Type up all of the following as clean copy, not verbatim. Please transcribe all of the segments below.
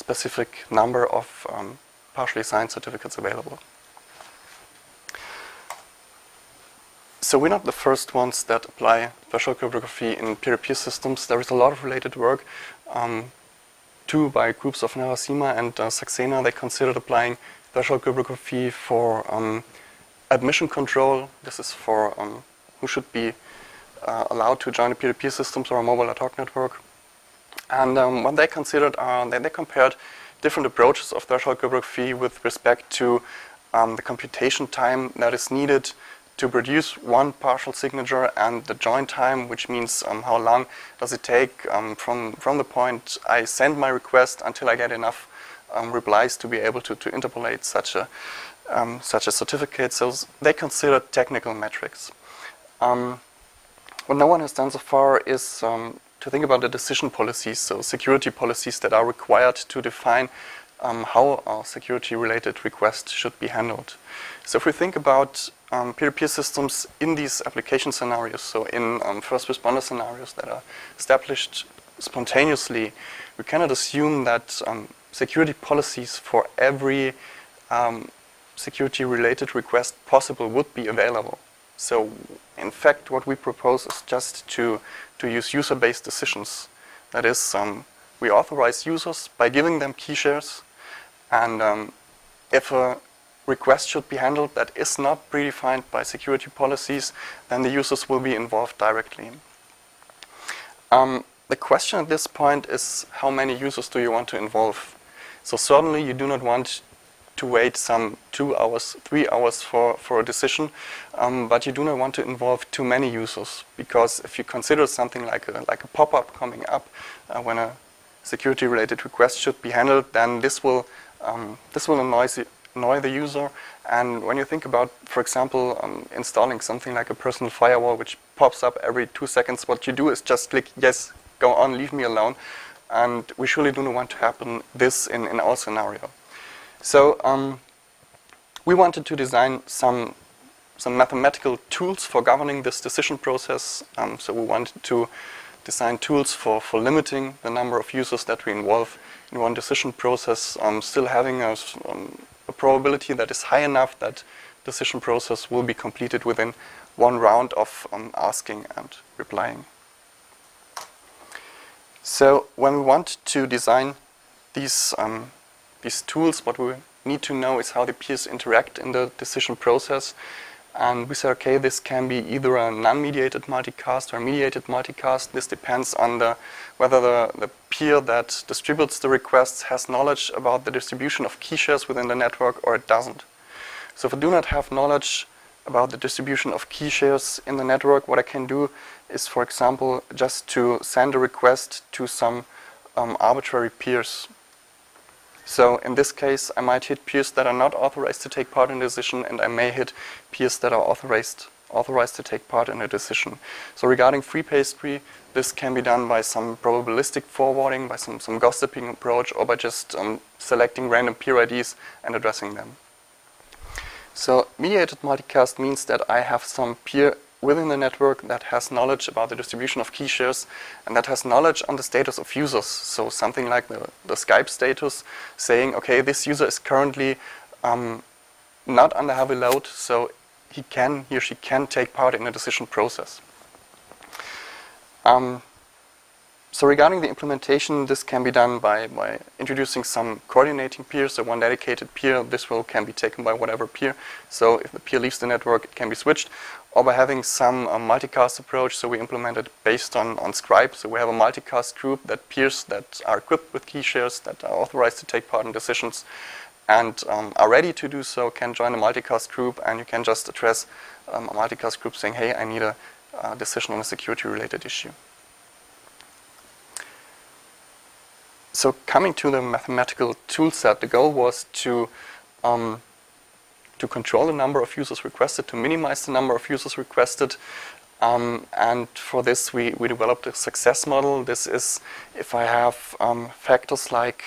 specific number of partially signed certificates available. So we're not the first ones that apply threshold cryptography in peer-to-peer systems. There is a lot of related work, too, by groups of Narasima and Saxena. They considered applying threshold cryptography for admission control. This is for who should be allowed to join the peer-to-peer systems or a mobile ad hoc network. And what they considered are they compared different approaches of threshold cryptography with respect to the computation time that is needed to produce one partial signature and the join time, which means how long does it take from the point I send my request until I get enough replies to be able to interpolate such a certificate. So they consider technical metrics. What no one has done so far is to think about the decision policies, so security policies that are required to define how our security-related requests should be handled. So if we think about peer-to-peer systems in these application scenarios, so in first responder scenarios that are established spontaneously, we cannot assume that security policies for every security-related request possible would be available. So in fact, what we propose is just to use user-based decisions. That is, we authorize users by giving them key shares, and if a request should be handled that is not predefined by security policies, then the users will be involved directly. The question at this point is, how many users do you want to involve? So certainly you do not want to wait some 2 hours, 3 hours for a decision, but you do not want to involve too many users, because if you consider something like a pop-up coming up when a security-related request should be handled, then this will annoy the user. And when you think about, for example, installing something like a personal firewall, which pops up every 2 seconds, what you do is just click yes, go on, leave me alone. And we surely do not want to happen this in our scenario. So we wanted to design some mathematical tools for governing this decision process. So we wanted to design tools for limiting the number of users that we involve in one decision process, still having a probability that is high enough that decision process will be completed within one round of asking and replying. So when we want to design these tools, what we need to know is how the peers interact in the decision process. And we say, okay, this can be either a non-mediated multicast or a mediated multicast. This depends on whether the peer that distributes the requests has knowledge about the distribution of key shares within the network or it doesn't. So if I do not have knowledge about the distribution of key shares in the network, what I can do is, for example, just to send a request to some arbitrary peers. So in this case, I might hit peers that are not authorized to take part in the decision, and I may hit peers that are authorized to take part in a decision. So regarding free pastry, this can be done by some probabilistic forwarding, by some gossiping approach, or by just selecting random peer IDs and addressing them. So mediated multicast means that I have some peer within the network that has knowledge about the distribution of key shares and that has knowledge on the status of users. So something like the Skype status saying, okay, this user is currently not under heavy load, so he or she can take part in a decision process. So regarding the implementation, this can be done by introducing some coordinating peers, so one dedicated peer. This role can be taken by whatever peer. So if the peer leaves the network, it can be switched. Or by having some multicast approach, so we implemented based on Scribe. So we have a multicast group that peers that are equipped with key shares, that are authorized to take part in decisions, and are ready to do so, can join a multicast group, and you can just address a multicast group saying, hey, I need a decision on a security-related issue. So coming to the mathematical toolset, the goal was to control the number of users requested, to minimize the number of users requested. And for this, we developed a success model. This is if I have factors like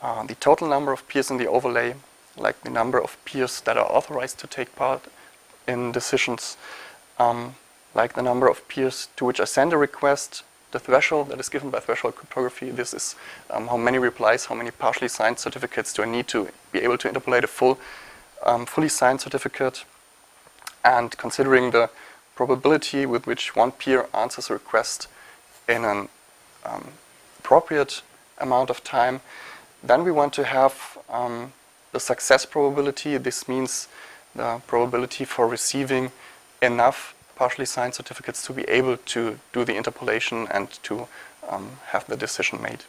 the total number of peers in the overlay, like the number of peers that are authorized to take part in decisions, like the number of peers to which I send a request, the threshold that is given by threshold cryptography. This is how many replies, how many partially signed certificates do I need to be able to interpolate a fully signed certificate. And considering the probability with which one peer answers a request in an appropriate amount of time, then we want to have the success probability. This means the probability for receiving enough partially signed certificates to be able to do the interpolation and to have the decision made.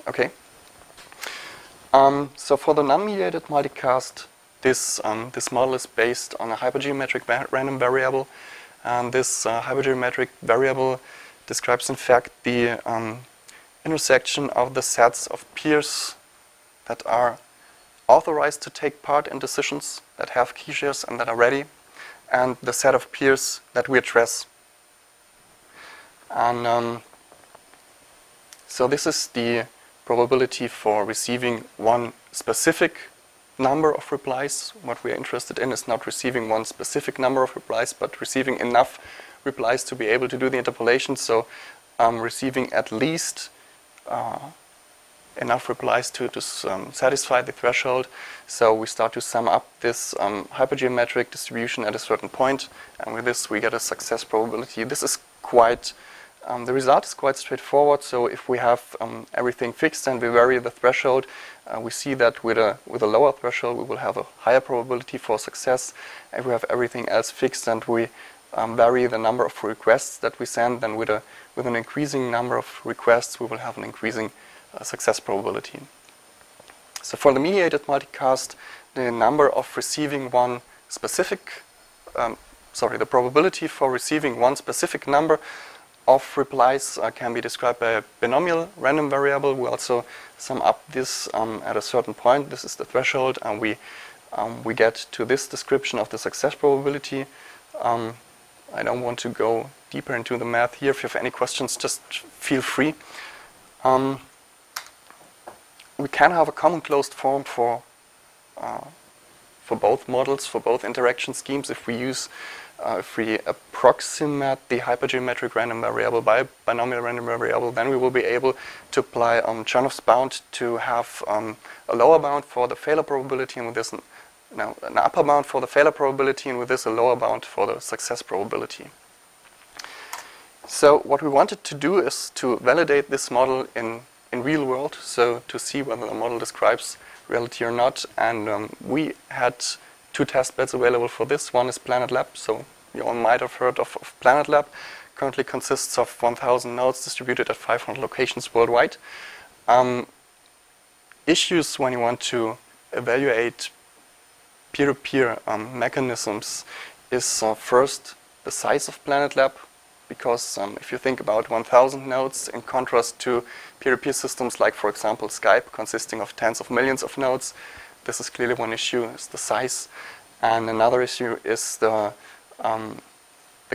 Okay. So for the non-mediated multicast, this model is based on a hypergeometric random variable, and this hypergeometric variable describes in fact the intersection of the sets of peers that are authorized to take part in decisions, that have key shares and that are ready, and the set of peers that we address. And so this is the probability for receiving one specific number of replies. What we are interested in is not receiving one specific number of replies, but receiving enough replies to be able to do the interpolation. So receiving at least enough replies to satisfy the threshold. So we start to sum up this hypergeometric distribution at a certain point, and with this we get a success probability. This is quite, the result is quite straightforward. So if we have everything fixed and we vary the threshold, we see that with a lower threshold we will have a higher probability for success. If we have everything else fixed and we vary the number of requests that we send, then with an increasing number of requests we will have an increasing success probability. So for the mediated multicast, the number of receiving one specific, the probability for receiving one specific number of replies can be described by a binomial random variable. We also sum up this at a certain point. This is the threshold, and we get to this description of the success probability. I don't want to go deeper into the math here. If you have any questions, just feel free. We can have a common closed form for both models, for both interaction schemes. If we approximate the hypergeometric random variable by a binomial random variable, then we will be able to apply Chernov's bound to have a lower bound for the failure probability, and with this an upper bound for the failure probability, and with this a lower bound for the success probability. So what we wanted to do is to validate this model in real world, so to see whether the model describes reality or not. And we had two testbeds available for this. One is PlanetLab, so you all might have heard of PlanetLab. Currently consists of 1,000 nodes distributed at 500 locations worldwide. Issues when you want to evaluate peer-to-peer mechanisms is first the size of PlanetLab, because if you think about 1,000 nodes in contrast to peer-to-peer systems like, for example, Skype, consisting of tens of millions of nodes, this is clearly one issue, is the size. And another issue is the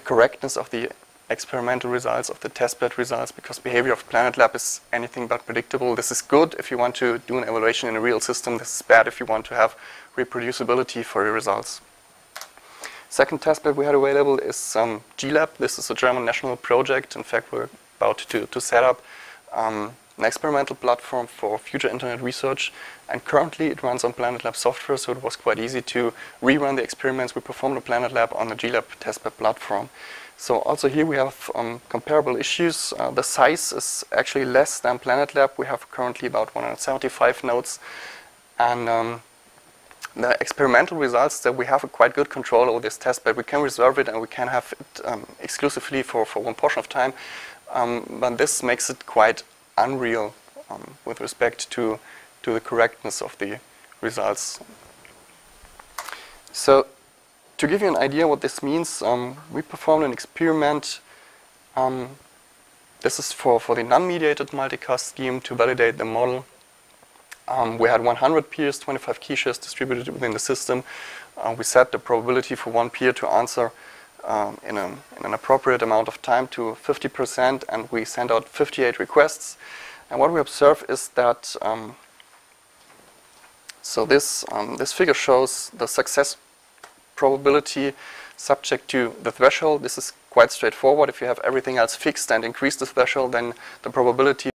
correctness of the experimental results, of the testbed results, because behavior of PlanetLab is anything but predictable. This is good if you want to do an evaluation in a real system. This is bad if you want to have reproducibility for your results. Second testbed we had available is GLab. This is a German national project. In fact, we're about to set up an experimental platform for future internet research, and currently it runs on PlanetLab software, so it was quite easy to rerun the experiments we performed on PlanetLab on the GLab testbed platform. So also here we have comparable issues. The size is actually less than PlanetLab. We have currently about 175 nodes, and the experimental results that we have a quite good control over this testbed. We can reserve it and we can have it exclusively for one portion of time, but this makes it quite unreal with respect to the correctness of the results. So to give you an idea what this means, we performed an experiment. This is for the non-mediated multicast scheme to validate the model. We had 100 peers, 25 key shares distributed within the system. We set the probability for one peer to answer in an appropriate amount of time to 50%, and we sent out 58 requests. And what we observe is that this figure shows the success probability subject to the threshold. This is quite straightforward. If you have everything else fixed and increase the threshold, then the probability